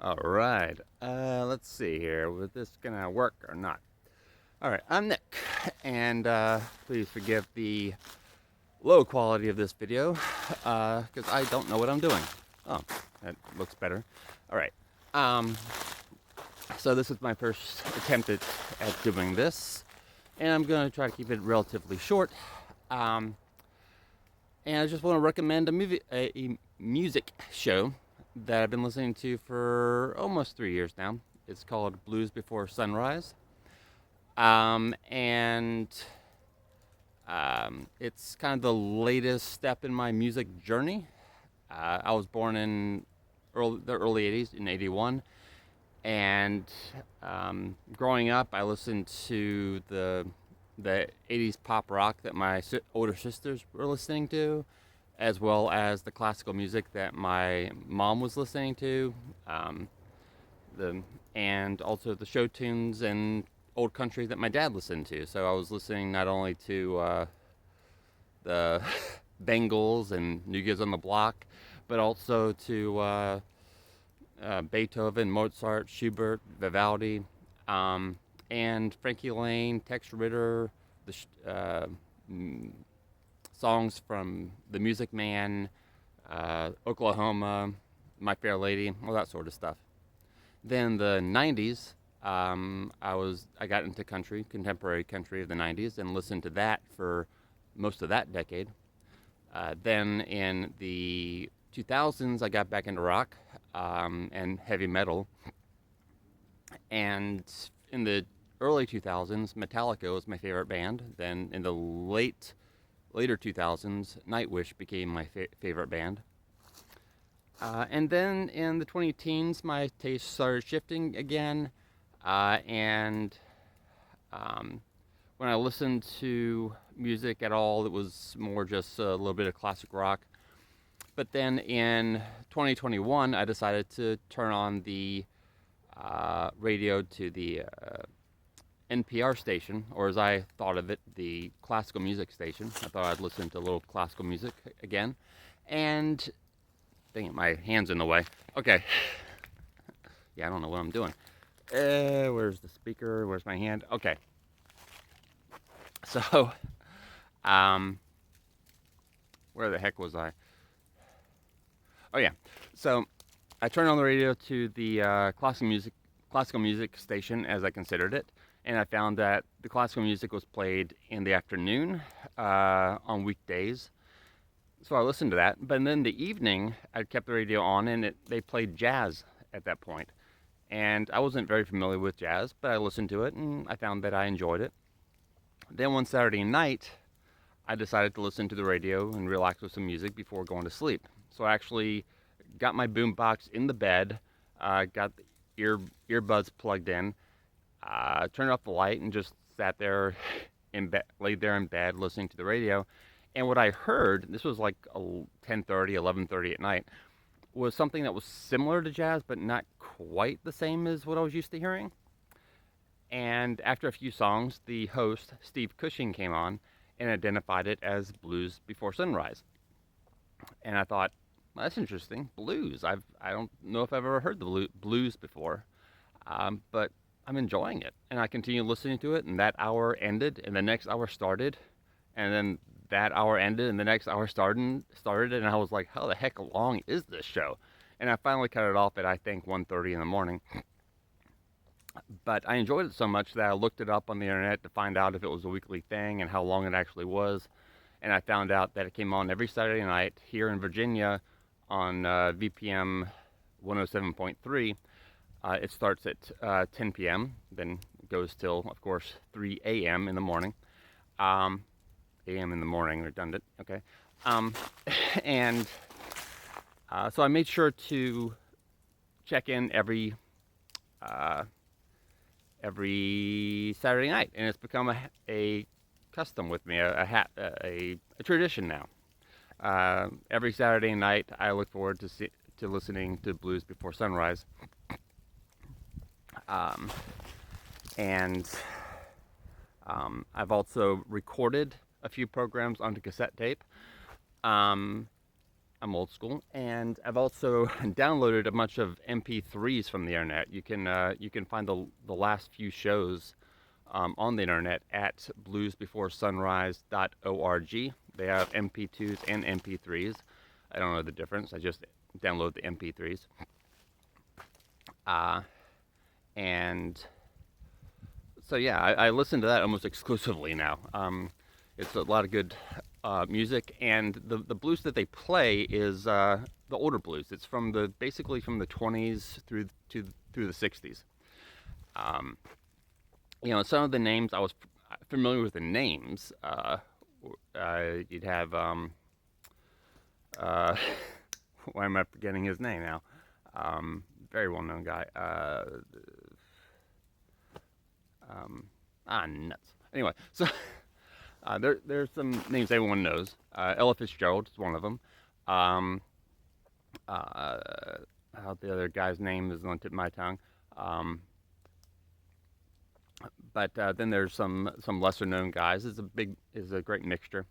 All right. Let's see here. Was this gonna work or not? All right. I'm Nick, and please forgive the low quality of this video because I don't know what I'm doing. Oh, that looks better. All right. Um, so this is my first attempt at doing this, and I'm gonna try to keep it relatively short. Um, and I just want to recommend a music show that I've been listening to for almost 3 years now. It's called Blues Before Sunrise, and it's kind of the latest step in my music journey. I was born in the early '80s, in '81, and growing up, I listened to the '80s pop rock that my older sisters were listening to, as well as the classical music that my mom was listening to, um, the and also the show tunes and old country that my dad listened to. So I was listening not only to the Bengals and New Kids on the Block, but also to Beethoven, Mozart, Schubert, Vivaldi, um, and Frankie Lane, Tex Ritter, the songs from The Music Man, Oklahoma, My Fair Lady, all that sort of stuff. Then the '90s, I got into country, contemporary country of the '90s, and listened to that for most of that decade. Then in the 2000s, I got back into rock and heavy metal. And in the early 2000s, Metallica was my favorite band. Then in the later 2000s, Nightwish became my favorite band. And then in the 20 teens, my taste started shifting again. And um, when I listened to music at all, it was more just a little bit of classic rock. But then in 2021, I decided to turn on the radio to the NPR station, or as I thought of it, the classical music station. I thought I'd listen to a little classical music again. And dang it, my hand's in the way. Okay. Yeah, I don't know what I'm doing. Where's the speaker? Where's my hand? Okay. So, um, where the heck was I? Oh yeah. So I turned on the radio to the classical music station, as I considered it, and I found that the classical music was played in the afternoon on weekdays. So I listened to that, but then in the evening, I kept the radio on, and they played jazz at that point. And I wasn't very familiar with jazz, but I listened to it, and I found that I enjoyed it. Then one Saturday night, I decided to listen to the radio and relax with some music before going to sleep. So I actually got my boombox in the bed, got the earbuds plugged in, turned off the light, and just sat there in bed, laid there in bed listening to the radio. And what I heard, this was like 10:30, 11:30 at night, was something that was similar to jazz, but not quite the same as what I was used to hearing. And after a few songs, the host, Steve Cushing, came on and identified it as Blues Before Sunrise. And I thought, well, that's interesting. Blues. I don't know if I've ever heard the blues before, but I'm enjoying it. And I continued listening to it, and that hour ended, and the next hour started, and then that hour ended, and the next hour started, and I was like, how the heck long is this show? And I finally cut it off at I think 1:30 in the morning. But I enjoyed it so much that I looked it up on the internet to find out if it was a weekly thing and how long it actually was. And I found out that it came on every Saturday night here in Virginia on VPM 107.3. It starts at 10 p.m., then goes till, of course, 3 a.m. in the morning. A.m. in the morning, redundant, okay. Um, and so I made sure to check in uh, every Saturday night, and it's become a custom with me, a tradition now. Every Saturday night, I look forward to listening to Blues Before Sunrise, um, and I've also recorded a few programs onto cassette tape. Um, I'm old school, and I've also downloaded a bunch of MP3s from the internet. You can find the last few shows on the internet at bluesbeforesunrise.org. They have MP2s and MP3s. I don't know the difference. I just download the MP3s. And so yeah, I listen to that almost exclusively now. It's a lot of good music, and the blues that they play is the older blues. It's from basically from the 20s through the 60s. Um, some of the names I was familiar with the names. You'd have why am I forgetting his name now? Very well-known guy. Nuts. Anyway, so there's some names everyone knows. Ella Fitzgerald is one of them. How the other guy's name is on the tip of my tongue. But then there's some lesser-known guys. It's a great mixture,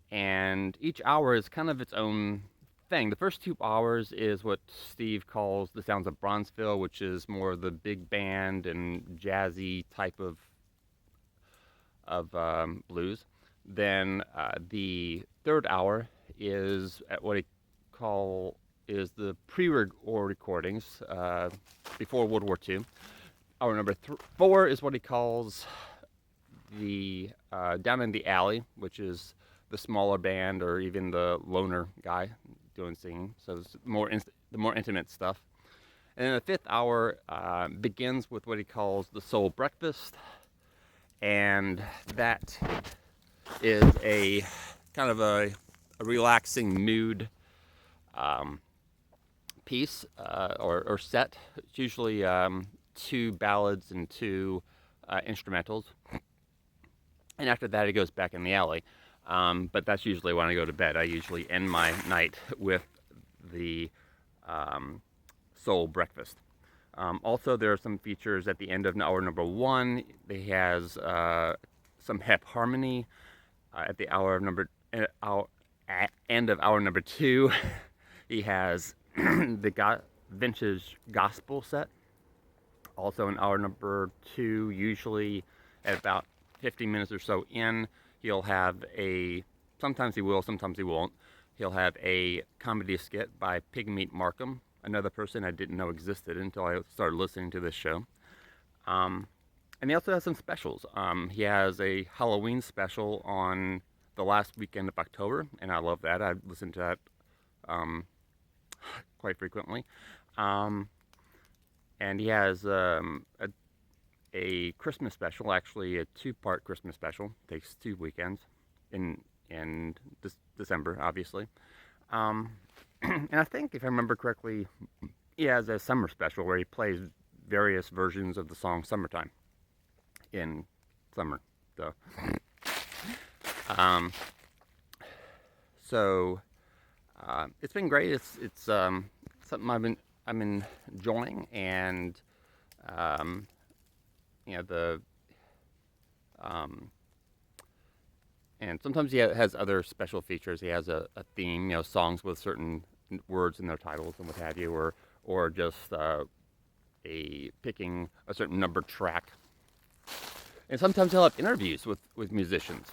and each hour is kind of its own thing. The first 2 hours is what Steve calls the sounds of Bronzeville, which is more of the big band and jazzy type of blues. Then the third hour is at what he is the pre-war recordings before World War II. Hour number 4 is what he calls the Down in the Alley, which is the smaller band or even the loner guy doing singing. So it's the more intimate stuff. And then the 5th hour begins with what he calls the Soul Breakfast, and that is a kind of a relaxing mood piece or set. It's usually 2 ballads and 2 instrumentals, and after that it goes back in the alley. But that's usually when I go to bed. I usually end my night with the Soul Breakfast. Also, there are some features at the end of hour number 1. He has some hep harmony at the end of hour number 2. He has the vintage gospel set. Also in hour number 2, usually at about 50 minutes or so in, he'll have sometimes he will, sometimes he won't. He'll have a comedy skit by Pigmeat Markham, another person I didn't know existed until I started listening to this show. And he also has some specials. He has a Halloween special on the last weekend of October, and I love that. I listen to that quite frequently. And he has a Christmas special, actually a 2-part Christmas special. Takes 2 weekends in December, obviously. And I think, if I remember correctly, he has a summer special where he plays various versions of the song Summertime in summer. So it's been great. It's something I've been enjoying, and and sometimes he has other special features. He has a theme, songs with certain words in their titles and what have you, or just picking a certain numbered track. And sometimes he'll have interviews with musicians,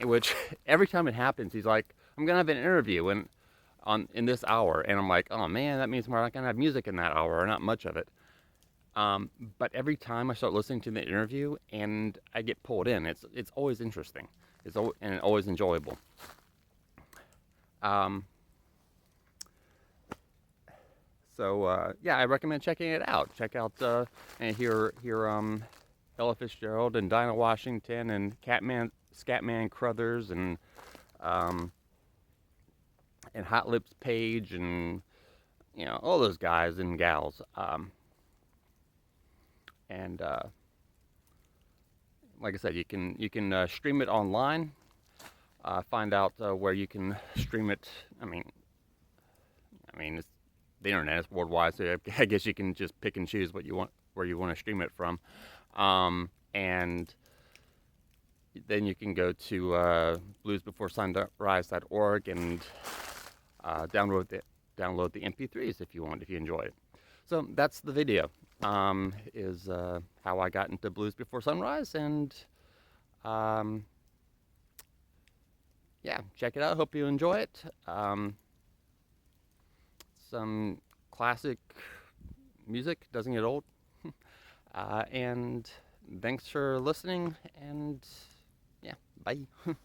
which every time it happens, he's like, "I'm gonna have an interview in this hour," and I'm like, "Oh man, that means we're not gonna have music in that hour, or not much of it." But every time I start listening to the interview and I get pulled in, it's always interesting. And always enjoyable. So yeah, I recommend checking it out. Check out and hear Ella Fitzgerald and Dinah Washington and Scatman Crothers and Hot Lips Page and all those guys and gals. And like I said, you can stream it online. Find out where you can stream it. I mean, it's, the internet is worldwide, so I guess you can just pick and choose where you want to stream it from. And then you can go to bluesbeforesunrise.org and download the MP3s if you want, if you enjoy it. So that's the video. Is how I got into Blues Before Sunrise, and um, yeah, check it out. Hope you enjoy it. Some classic music doesn't get old. And thanks for listening. And yeah, bye.